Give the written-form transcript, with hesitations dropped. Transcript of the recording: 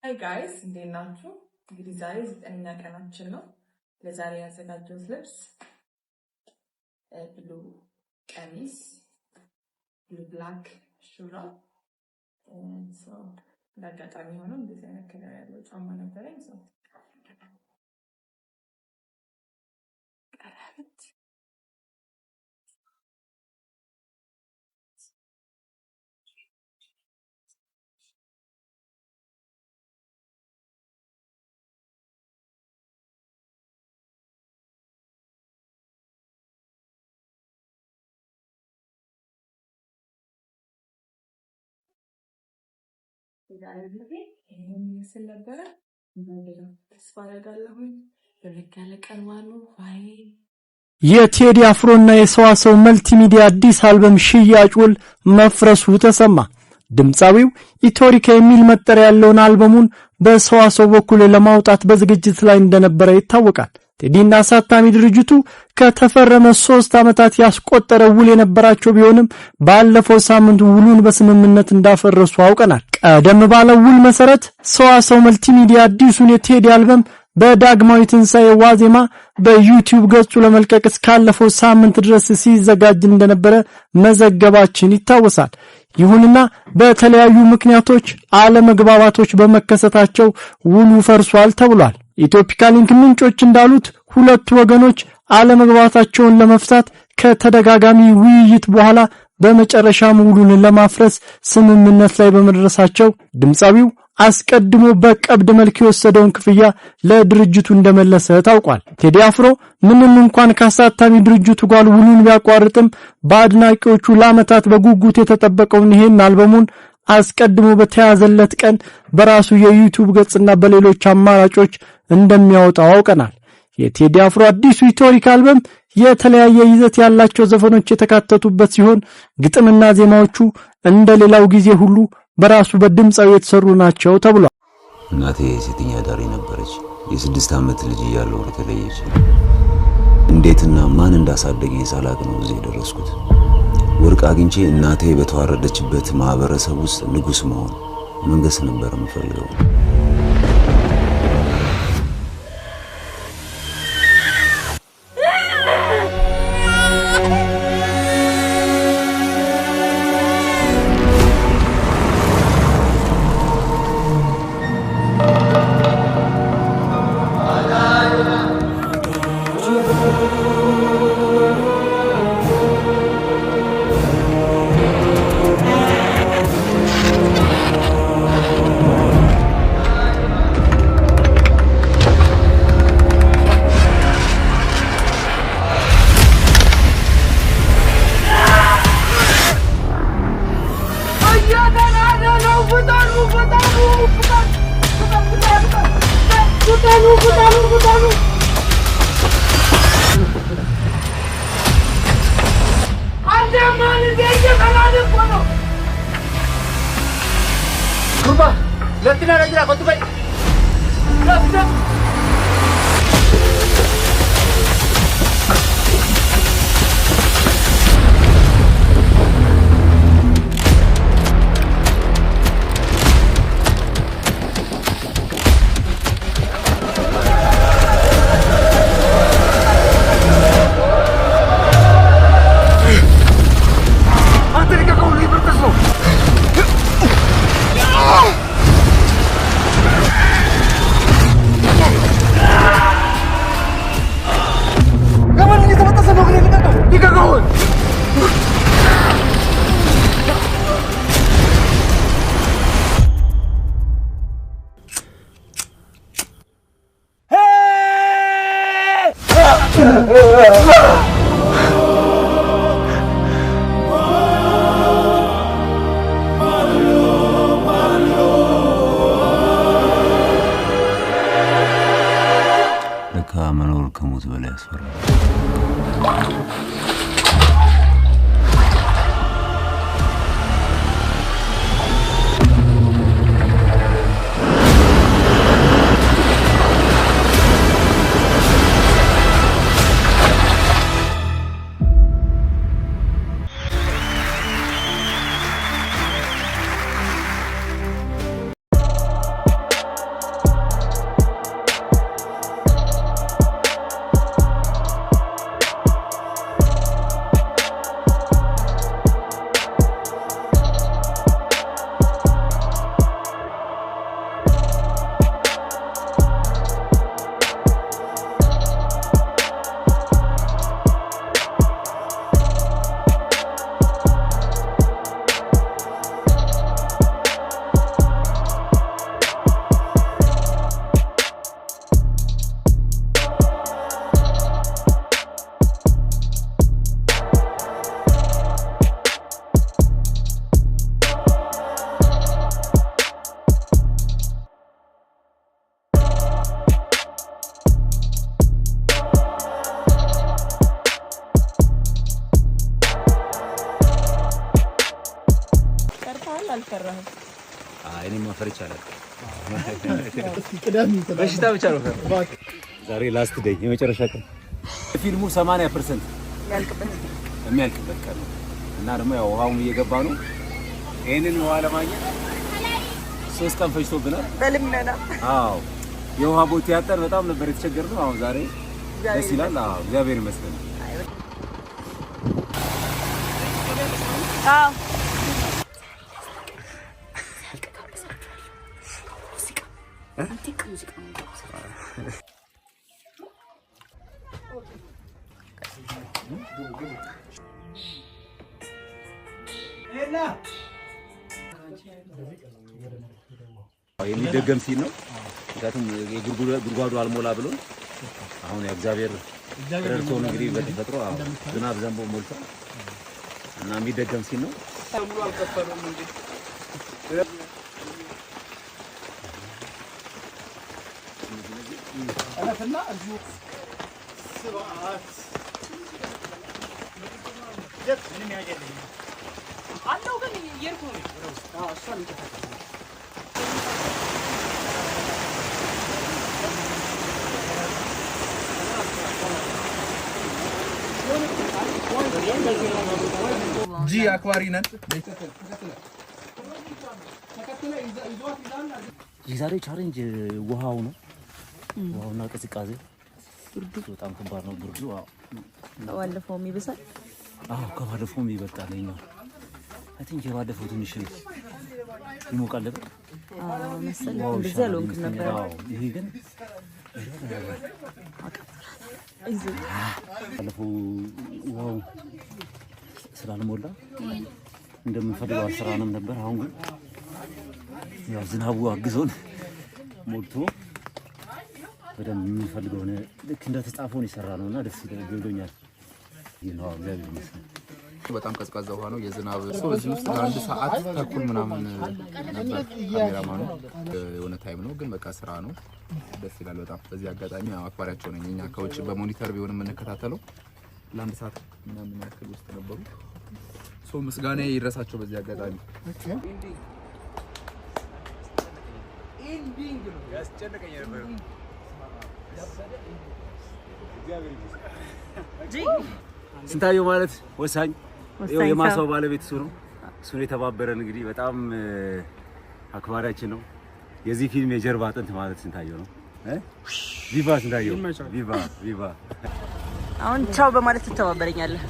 Hi guys, እንዴት ናችሁ? እንግዲህ ዛሬ 9ኛ ቀናችን ነው። ለዛሬ ያዘጋጀሁት ልብስ ብሉ ቀሚስ፣ ብሉ ብላክ ሹራብ ለአጋጣሚ ሆኖ እንደዚህ አይነት ከለር ያለው ጫማ ነበረኝ። ቀለበት ዛሬ ይሄን ምስል ነበረ። ተስፋ አደርጋለሁኝ ለለቀለ ቀን ዋሉ ባይ የቴዲ አፍሮና የሰዋሰው መልቲሚዲያ አዲስ አልበም ሽያጭ ውል መፍረሱ ተሰማ። ድምጻዊው ኢቶሪካ የሚል መጠሪያ ያለውን አልበሙን በሰዋሰው በኩል ለማውጣት በዝግጅት ላይ እንደነበረ ይታወቃል። ቴዲና አሳታሚ ድርጅቱ ከተፈረመ 3 ዓመታት ያስቆጠረ ውል የነበራቸው ቢሆንም ባለፈው ሳምንት ውሉን በስምምነት እንዳፈረሱ አውቀናል። ቀደም ባለው ውል መሰረት ሰዋሰው መልቲሚዲያ አዲሱን የቴዲ አልበም በዳግማዊ ትንሳኤ ዋዜማ በዩቲዩብ ገጹ ለመልቀቅ እስካለፈው ሳምንት ድረስ ሲዘጋጅ እንደነበረ መዘገባችን ይታወሳል። ይሁንና በተለያዩ ምክንያቶች አለመግባባቶች በመከሰታቸው ውሉ ፈርሷል ተብሏል። ኢትዮፒካ ሊንክ ምንጮች እንዳሉት ሁለቱ ወገኖች አለመግባባታቸውን ለመፍታት ከተደጋጋሚ ውይይት በኋላ በመጨረሻም ውሉን ለማፍረስ ስምምነት ላይ በመድረሳቸው ድምጻዊው አስቀድሞ በቀብድ መልክ የወሰደውን ክፍያ ለድርጅቱ እንደመለሰ ታውቋል። ቴዲ አፍሮ ምንም እንኳን ካሳታሚ ድርጅቱ ጋር ውሉን ቢያቋርጥም በአድናቂዎቹ ለዓመታት በጉጉት የተጠበቀውን ይሄን አልበሙን አስቀድሞ በተያዘለት ቀን በራሱ የዩቲዩብ ገጽና በሌሎች አማራጮች እንደሚያወጣው አውቀናል። የቴዲ አፍሮ አዲሱ ኢቶሪካ አልበም የተለያየ ይዘት ያላቸው ዘፈኖች የተካተቱበት ሲሆን ግጥምና ዜማዎቹ እንደሌላው ጊዜ ሁሉ በራሱ በድምጻው የተሰሩ ናቸው ተብሏል። እናቴ ሴተኛ ዳሪ ነበረች። የ6 ዓመት ልጅ እያለሁ ተለየች። እንዴትና ማን እንዳሳደገኝ ሳላቅ ነው እዚህ ደረስኩት። ወርቅ አግኝቼ እናቴ በተዋረደችበት ማህበረሰብ ውስጥ ንጉስ መሆን መንገስ ነበር የምፈልገው። Kurba, lettina quanto vai? መኖር ከሞት በላይ ያስፈራል። ፈርቻ አላውቅም። በሽታ ብቻ ነው። ዛሬ ላስት ዴይ የመጨረሻ ቀን ፊልሙ 80% የሚያልቅበት ቀን ነው እና ደግሞ ያው ውሃውም እየገባ ነው። ይሄንን ውሃ ለማግኘት 3 ቀን ፈጅቶብናል በልመና። አዎ የውሃ ቦቴ ያጠር በጣም ነበር የተቸገርነው። አሁን ዛሬ ደስ ይላል። አዎ እግዚአብሔር ይመስገን። አዎ የሚደገም ሲል ነው። ምክንያቱም ጉድጓዱ አልሞላ ብሎ አሁን የእግዚአብሔር ረድቶን እንግዲህ በተፈጥሮ ዝናብ ዘንቦ ሞልቷል እና የሚደገም ሲል ነው። ሙሉ አልከፈሉም እንጂ አለፈና እዚሁ ስብዓት ደስ ምንም ያጀልኝ አለው ግን የርኩ ነው። አዎ እሷን ይተካከለ ጂ አክባሪ ነን። የዛሬው ቻሌንጅ ውሃው ነው። ውሃውና ቅዝቃዜ ብርዱ በጣም ከባድ ነው። ብርዱ ከባለፈውም ይበሳል። አዎ ከባለፈውም ይበልጣል። አይ ቲንክ የባለፈው ትንሽ ይሞቃል አይደል? አዎ መሰለኝ እንደዚህ አልሆንኩም ነበር። አዎ ይሄ ግን ባለፈው ውሃው ስላልሞላ እንደምንፈልገው አልሰራንም ነበር። አሁን ግን ያው ዝናቡ አግዞን ሞልቶ በደንብ የምንፈልገው ልክ እንደተጻፈው ነው የሰራ ነውና ደስ ይለኛል። ይሄው እግዚአብሔር ይመስገን። በጣም ቀዝቃዛ ውሃ ነው። የዝናብ እዚህ ውስጥ ለአንድ ሰዓት ተኩል ምናምን ነበር ካሜራማኑ። የሆነ ታይም ነው ግን በቃ ስራ ነው። ደስ ይላል በጣም። በዚህ አጋጣሚ አክባሪያቸው ነኝ። እኛ ከውጭ በሞኒተር ቢሆን የምንከታተለው ለአንድ ሰዓት ምናምን ያክል ውስጥ ነበሩ። ምስጋና ይድረሳቸው በዚህ አጋጣሚ። ስንታየው ማለት ወሳኝ የማሳው ባለቤት እሱ ነው። እሱን የተባበረን እንግዲህ በጣም አክባሪያችን ነው። የዚህ ፊልም የጀርባ አጥንት ማለት ስንታየው ነው። ቪቫ ስንታየው፣ ቪቫ ቪቫ። አሁን ቻው በማለት ትተባበረኛለህ።